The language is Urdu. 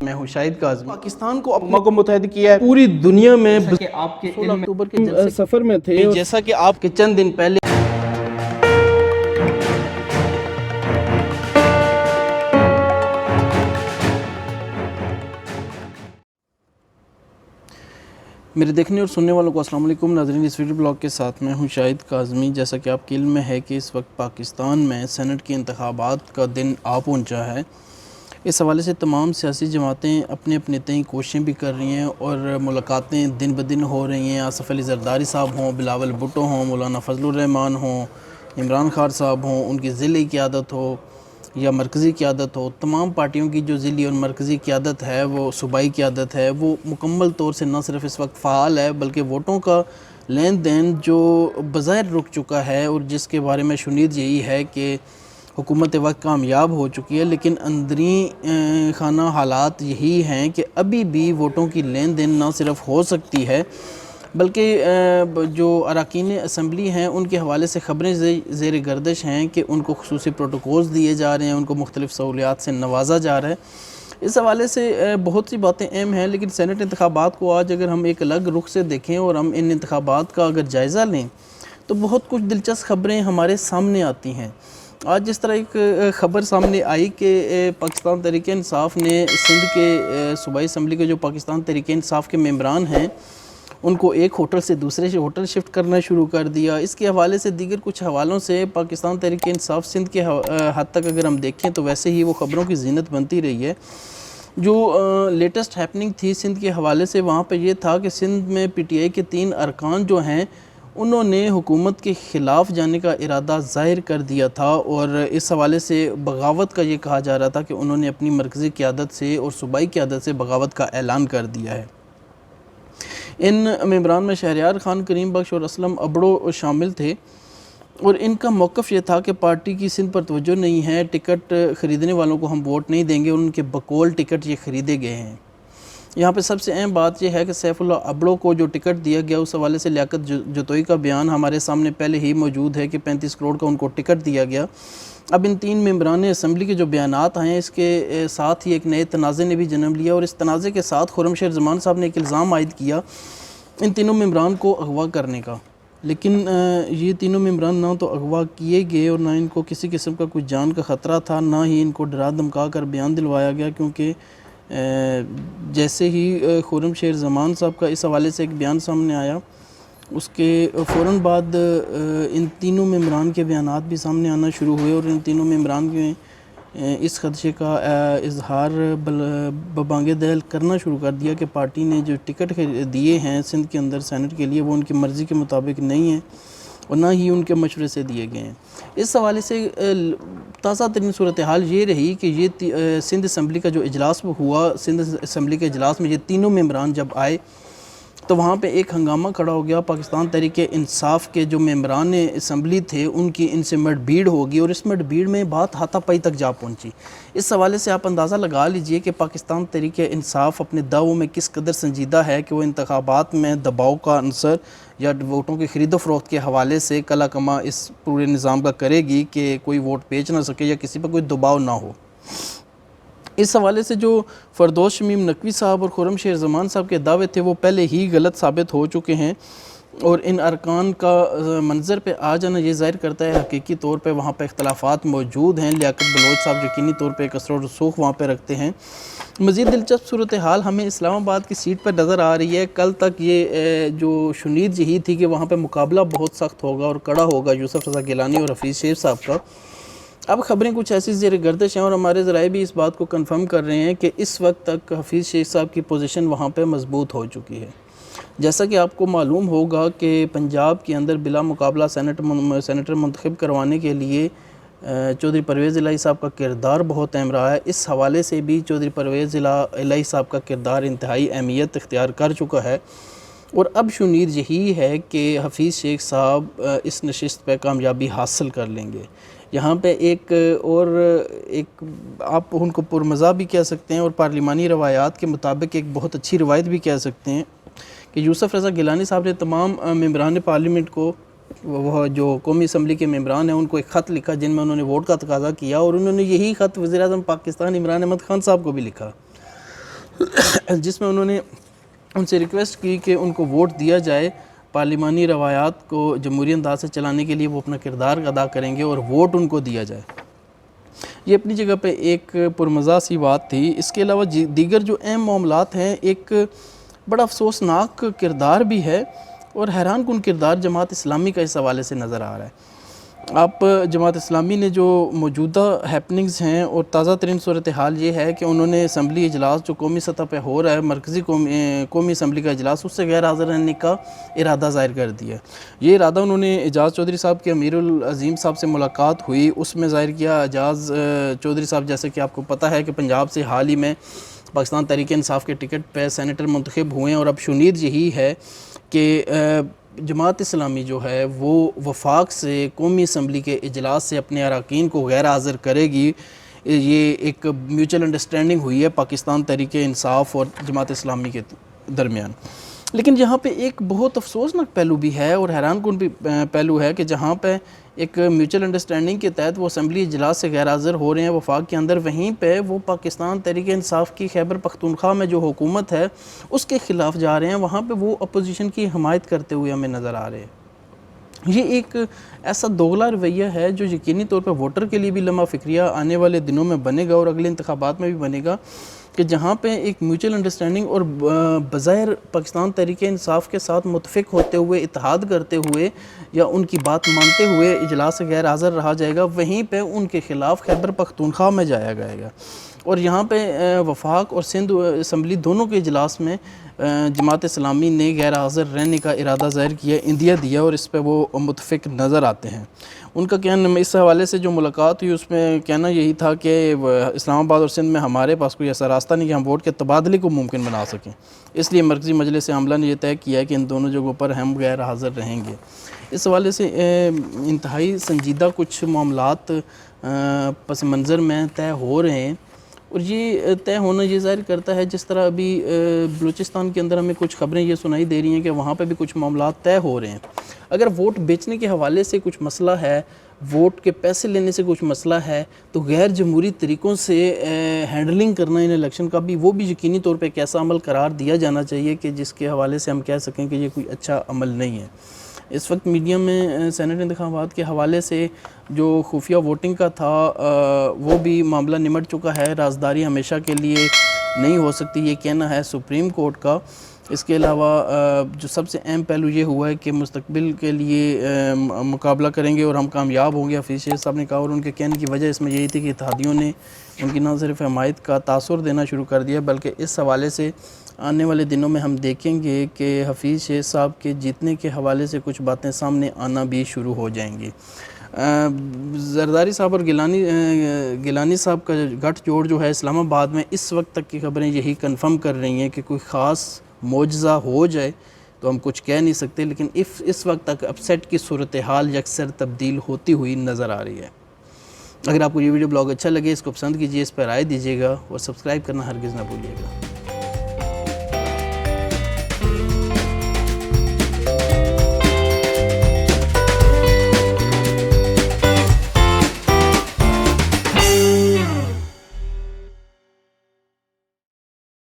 میں ہوں شاہد کاظمی۔ پاکستان کو اقوام کو متحد کیا ہے پوری دنیا میں 16 اکتوبر کے جلسے سفر میں تھے، جیسا کہ آپ کے چند دن پہلے میرے دیکھنے اور سننے والوں کو السلام علیکم ناظرین، اس ویڈیو بلاگ کے ساتھ میں ہوں شاہد کاظمی۔ جیسا کہ آپ کے علم میں ہے کہ اس وقت پاکستان میں سینٹ کے انتخابات کا دن آ پہنچا ہے۔ اس حوالے سے تمام سیاسی جماعتیں اپنے اپنے تئیں کوششیں بھی کر رہی ہیں اور ملاقاتیں دن بدن ہو رہی ہیں۔ آصف علی زرداری صاحب ہوں، بلاول بھٹو ہوں، مولانا فضل الرحمان ہوں، عمران خان صاحب ہوں، ان کی ضلعی قیادت ہو یا مرکزی قیادت ہو، تمام پارٹیوں کی جو ضلعی اور مرکزی قیادت ہے، وہ صوبائی قیادت ہے، وہ مکمل طور سے نہ صرف اس وقت فعال ہے بلکہ ووٹوں کا لین دین جو بظاہر رک چکا ہے اور جس کے بارے میں شنید یہی ہے کہ حکومت وقت کامیاب ہو چکی ہے، لیکن اندرین خانہ حالات یہی ہیں کہ ابھی بھی ووٹوں کی لین دین نہ صرف ہو سکتی ہے بلکہ جو اراکین اسمبلی ہیں ان کے حوالے سے خبریں زیر گردش ہیں کہ ان کو خصوصی پروٹوکولز دیے جا رہے ہیں، ان کو مختلف سہولیات سے نوازا جا رہا ہے۔ اس حوالے سے بہت سی باتیں اہم ہیں، لیکن سینٹ انتخابات کو آج اگر ہم ایک الگ رخ سے دیکھیں اور ہم ان انتخابات کا اگر جائزہ لیں تو بہت کچھ دلچسپ خبریں ہمارے سامنے آتی ہیں۔ آج جس طرح ایک خبر سامنے آئی کہ پاکستان تحریک انصاف نے سندھ کے صوبائی اسمبلی کے جو پاکستان تحریک انصاف کے ممبران ہیں ان کو ایک ہوٹل سے دوسرے ہوٹل شفٹ کرنا شروع کر دیا۔ اس کے حوالے سے دیگر کچھ حوالوں سے پاکستان تحریک انصاف سندھ کے حد تک اگر ہم دیکھیں تو ویسے ہی وہ خبروں کی زینت بنتی رہی ہے۔ جو لیٹسٹ ہیپننگ تھی سندھ کے حوالے سے، وہاں پہ یہ تھا کہ سندھ میں پی ٹی آئی کے 3 ارکان جو ہیں انہوں نے حکومت کے خلاف جانے کا ارادہ ظاہر کر دیا تھا، اور اس حوالے سے بغاوت کا یہ کہا جا رہا تھا کہ انہوں نے اپنی مرکزی قیادت سے اور صوبائی قیادت سے بغاوت کا اعلان کر دیا ہے۔ ان ممبران میں شہریار خان، کریم بخش اور اسلم ابڑو شامل تھے، اور ان کا موقف یہ تھا کہ پارٹی کی سندھ پر توجہ نہیں ہے، ٹکٹ خریدنے والوں کو ہم ووٹ نہیں دیں گے، اور ان کے بقول ٹکٹ یہ خریدے گئے ہیں۔ یہاں پہ سب سے اہم بات یہ ہے کہ سیف اللہ ابڑو کو جو ٹکٹ دیا گیا اس حوالے سے لیاقت جتوئی کا بیان ہمارے سامنے پہلے ہی موجود ہے کہ 35 کروڑ کا ان کو ٹکٹ دیا گیا۔ اب ان 3 ممبران اسمبلی کے جو بیانات آئے ہیں اس کے ساتھ ہی ایک نئے تنازع نے بھی جنم لیا، اور اس تنازع کے ساتھ خرمشیر زمان صاحب نے ایک الزام عائد کیا ان تینوں ممبران کو اغوا کرنے کا، لیکن یہ تینوں ممبران نہ تو اغوا کیے گئے اور نہ ان کو کسی قسم کا کوئی جان کا خطرہ تھا، نہ ہی ان کو ڈرا دھمکا کر بیان دلوایا گیا، کیونکہ جیسے ہی خرمشیر زمان صاحب کا اس حوالے سے ایک بیان سامنے آیا اس کے فوراً بعد ان تینوں ممبران کے بیانات بھی سامنے آنا شروع ہوئے، اور ان تینوں ممبران کے اس خدشے کا اظہار ببانگ دہل کرنا شروع کر دیا کہ پارٹی نے جو ٹکٹ دیے ہیں سندھ کے اندر سینٹ کے لیے وہ ان کی مرضی کے مطابق نہیں ہیں اور نہ ہی ان کے مشورے سے دیے گئے ہیں۔ اس حوالے سے تازہ ترین صورتحال یہ رہی کہ یہ سندھ اسمبلی کا جو اجلاس ہوا، سندھ اسمبلی کے اجلاس میں یہ تینوں ممبران جب آئے تو وہاں پہ ایک ہنگامہ کھڑا ہو گیا۔ پاکستان تحریک انصاف کے جو ممبران اسمبلی تھے ان کی ان سے مٹ بھیڑ ہوگی، اور اس مٹ بھیڑ میں بات ہاتھا پائی تک جا پہنچی۔ اس حوالے سے آپ اندازہ لگا لیجئے کہ پاکستان تحریک انصاف اپنے دعووں میں کس قدر سنجیدہ ہے کہ وہ انتخابات میں دباؤ کا عنصر یا ووٹوں کی خرید و فروخت کے حوالے سے کلا کما اس پورے نظام کا کرے گی کہ کوئی ووٹ بیچ نہ سکے یا کسی پر کوئی دباؤ نہ ہو۔ اس حوالے سے جو فردوس شمیم نقوی صاحب اور خرمشیر زمان صاحب کے دعوے تھے وہ پہلے ہی غلط ثابت ہو چکے ہیں، اور ان ارکان کا منظر پہ آ جانا یہ ظاہر کرتا ہے حقیقی طور پہ وہاں پہ اختلافات موجود ہیں۔ لیاقت بلوچ صاحب یقینی طور پہ کثر و رسوخ وہاں پہ رکھتے ہیں۔ مزید دلچسپ صورتحال ہمیں اسلام آباد کی سیٹ پر نظر آ رہی ہے۔ کل تک یہ جو شنید یہی تھی کہ وہاں پہ مقابلہ بہت سخت ہوگا اور کڑا ہوگا یوسف رضا گیلانی اور حفیظ شیخ صاحب کا۔ اب خبریں کچھ ایسی زیر گردش ہیں اور ہمارے ذرائع بھی اس بات کو کنفرم کر رہے ہیں کہ اس وقت تک حفیظ شیخ صاحب کی پوزیشن وہاں پہ مضبوط ہو چکی ہے۔ جیسا کہ آپ کو معلوم ہوگا کہ پنجاب کے اندر بلا مقابلہ سینیٹر منتخب کروانے کے لیے چودھری پرویز الہی صاحب کا کردار بہت اہم رہا ہے۔ اس حوالے سے بھی چودھری پرویز الہی صاحب کا کردار انتہائی اہمیت اختیار کر چکا ہے، اور اب شنید یہی ہے کہ حفیظ شیخ صاحب اس نشست پہ کامیابی حاصل کر لیں گے۔ یہاں پہ ایک آپ ان کو پرمزہ بھی کہہ سکتے ہیں اور پارلیمانی روایات کے مطابق ایک بہت اچھی روایت بھی کہہ سکتے ہیں کہ یوسف رضا گیلانی صاحب نے تمام ممبران پارلیمنٹ کو، وہ جو قومی اسمبلی کے ممبران ہیں، ان کو ایک خط لکھا جن میں انہوں نے ووٹ کا تقاضا کیا، اور انہوں نے یہی خط وزیر اعظم پاکستان عمران احمد خان صاحب کو بھی لکھا۔ جس میں انہوں نے ان سے ریکویسٹ کی کہ ان کو ووٹ دیا جائے، پارلیمانی روایات کو جمہوری انداز سے چلانے کے لیے وہ اپنا کردار ادا کریں گے اور ووٹ ان کو دیا جائے۔ یہ اپنی جگہ پہ ایک پرمزہ سی بات تھی۔ اس کے علاوہ دیگر جو اہم معاملات ہیں، ایک بڑا افسوسناک کردار بھی ہے اور حیران کن کردار جماعت اسلامی کا اس حوالے سے نظر آ رہا ہے۔ آپ جماعت اسلامی نے جو موجودہ ہیپننگز ہیں اور تازہ ترین صورتحال یہ ہے کہ انہوں نے اسمبلی اجلاس جو قومی سطح پہ ہو رہا ہے، مرکزی قومی اسمبلی کا اجلاس، اس سے غیر حاضر رہنے کا ارادہ ظاہر کر دیا ہے۔ یہ ارادہ انہوں نے اعجاز چودھری صاحب کے امیر العظیم صاحب سے ملاقات ہوئی، اس میں ظاہر کیا۔ اعجاز چودھری صاحب جیسے کہ آپ کو پتہ ہے کہ پنجاب سے حال ہی میں پاکستان تحریک انصاف کے ٹکٹ پہ سینیٹر منتخب ہوئے ہیں، اور اب شنید یہی ہے کہ جماعت اسلامی جو ہے وہ وفاق سے قومی اسمبلی کے اجلاس سے اپنے اراکین کو غیر حاضر کرے گی۔ یہ ایک میوچل انڈرسٹینڈنگ ہوئی ہے پاکستان تحریک انصاف اور جماعت اسلامی کے درمیان۔ لیکن یہاں پہ ایک بہت افسوسناک پہلو بھی ہے اور حیران کن بھی پہلو ہے کہ جہاں پہ ایک میوچل انڈرسٹینڈنگ کے تحت وہ اسمبلی اجلاس سے غیر حاضر ہو رہے ہیں وفاق کے اندر، وہیں پہ وہ پاکستان تحریک انصاف کی خیبر پختونخوا میں جو حکومت ہے اس کے خلاف جا رہے ہیں، وہاں پہ وہ اپوزیشن کی حمایت کرتے ہوئے ہمیں نظر آ رہے ہیں۔ یہ ایک ایسا دوغلا رویہ ہے جو یقینی طور پر ووٹر کے لیے بھی لمحہ فکریہ آنے والے دنوں میں بنے گا اور اگلے انتخابات میں بھی بنے گا، کہ جہاں پہ ایک میوچل انڈرسٹینڈنگ اور بظاہر پاکستان تحریک انصاف کے ساتھ متفق ہوتے ہوئے، اتحاد کرتے ہوئے یا ان کی بات مانتے ہوئے اجلاس سے غیر حاضر رہا جائے گا، وہیں پہ ان کے خلاف خیبر پختونخوا میں جایا جائے گا۔ اور یہاں پہ وفاق اور سندھ اسمبلی دونوں کے اجلاس میں جماعت اسلامی نے غیر حاضر رہنے کا ارادہ ظاہر کیا، اندیا دیا، اور اس پہ وہ متفق نظر آتے ہیں۔ ان کا کہنا، اس حوالے سے جو ملاقات ہوئی اس میں کہنا یہی تھا کہ اسلام آباد اور سندھ میں ہمارے پاس کوئی ایسا راستہ نہیں کہ ہم ووٹ کے تبادلے کو ممکن بنا سکیں، اس لیے مرکزی مجلس عاملہ نے یہ طے کیا ہے کہ ان دونوں جگہوں پر ہم غیر حاضر رہیں گے۔ اس حوالے سے انتہائی سنجیدہ کچھ معاملات پس منظر میں طے ہو رہے ہیں، اور یہ طے ہونا یہ ظاہر کرتا ہے، جس طرح ابھی بلوچستان کے اندر ہمیں کچھ خبریں یہ سنائی دے رہی ہیں کہ وہاں پہ بھی کچھ معاملات طے ہو رہے ہیں۔ اگر ووٹ بیچنے کے حوالے سے کچھ مسئلہ ہے، ووٹ کے پیسے لینے سے کچھ مسئلہ ہے، تو غیر جمہوری طریقوں سے ہینڈلنگ کرنا ان الیکشن کا بھی، وہ بھی یقینی طور پہ ایک ایسا عمل قرار دیا جانا چاہیے کہ جس کے حوالے سے ہم کہہ سکیں کہ یہ کوئی اچھا عمل نہیں ہے۔ اس وقت میڈیا میں سینٹ انتخابات کے حوالے سے جو خفیہ ووٹنگ کا تھا وہ بھی معاملہ نمٹ چکا ہے، رازداری ہمیشہ کے لیے نہیں ہو سکتی، یہ کہنا ہے سپریم کورٹ کا۔ اس کے علاوہ جو سب سے اہم پہلو یہ ہوا ہے کہ مستقبل کے لیے مقابلہ کریں گے اور ہم کامیاب ہوں گے، حفیظ شیخ صاحب نے کہا، اور ان کے کہنے کی وجہ اس میں یہی تھی کہ اتحادیوں نے ان کی نہ صرف حمایت کا تاثر دینا شروع کر دیا، بلکہ اس حوالے سے آنے والے دنوں میں ہم دیکھیں گے کہ حفیظ شیخ صاحب کے جیتنے کے حوالے سے کچھ باتیں سامنے آنا بھی شروع ہو جائیں گی۔ زرداری صاحب اور گیلانی صاحب کا گٹھ جوڑ جو ہے اسلام آباد میں، اس وقت تک کی خبریں یہی کنفرم کر رہی ہیں کہ کوئی خاص معجزہ ہو جائے تو ہم کچھ کہہ نہیں سکتے، لیکن اس وقت تک اپسیٹ کی صورتحال یکسر تبدیل ہوتی ہوئی نظر آ رہی ہے۔ اگر آپ کو یہ ویڈیو بلاگ اچھا لگے، اس کو پسند کیجئے، اس پر رائے دیجیے گا اور سبسکرائب کرنا ہرگز نہ بھولیے گا۔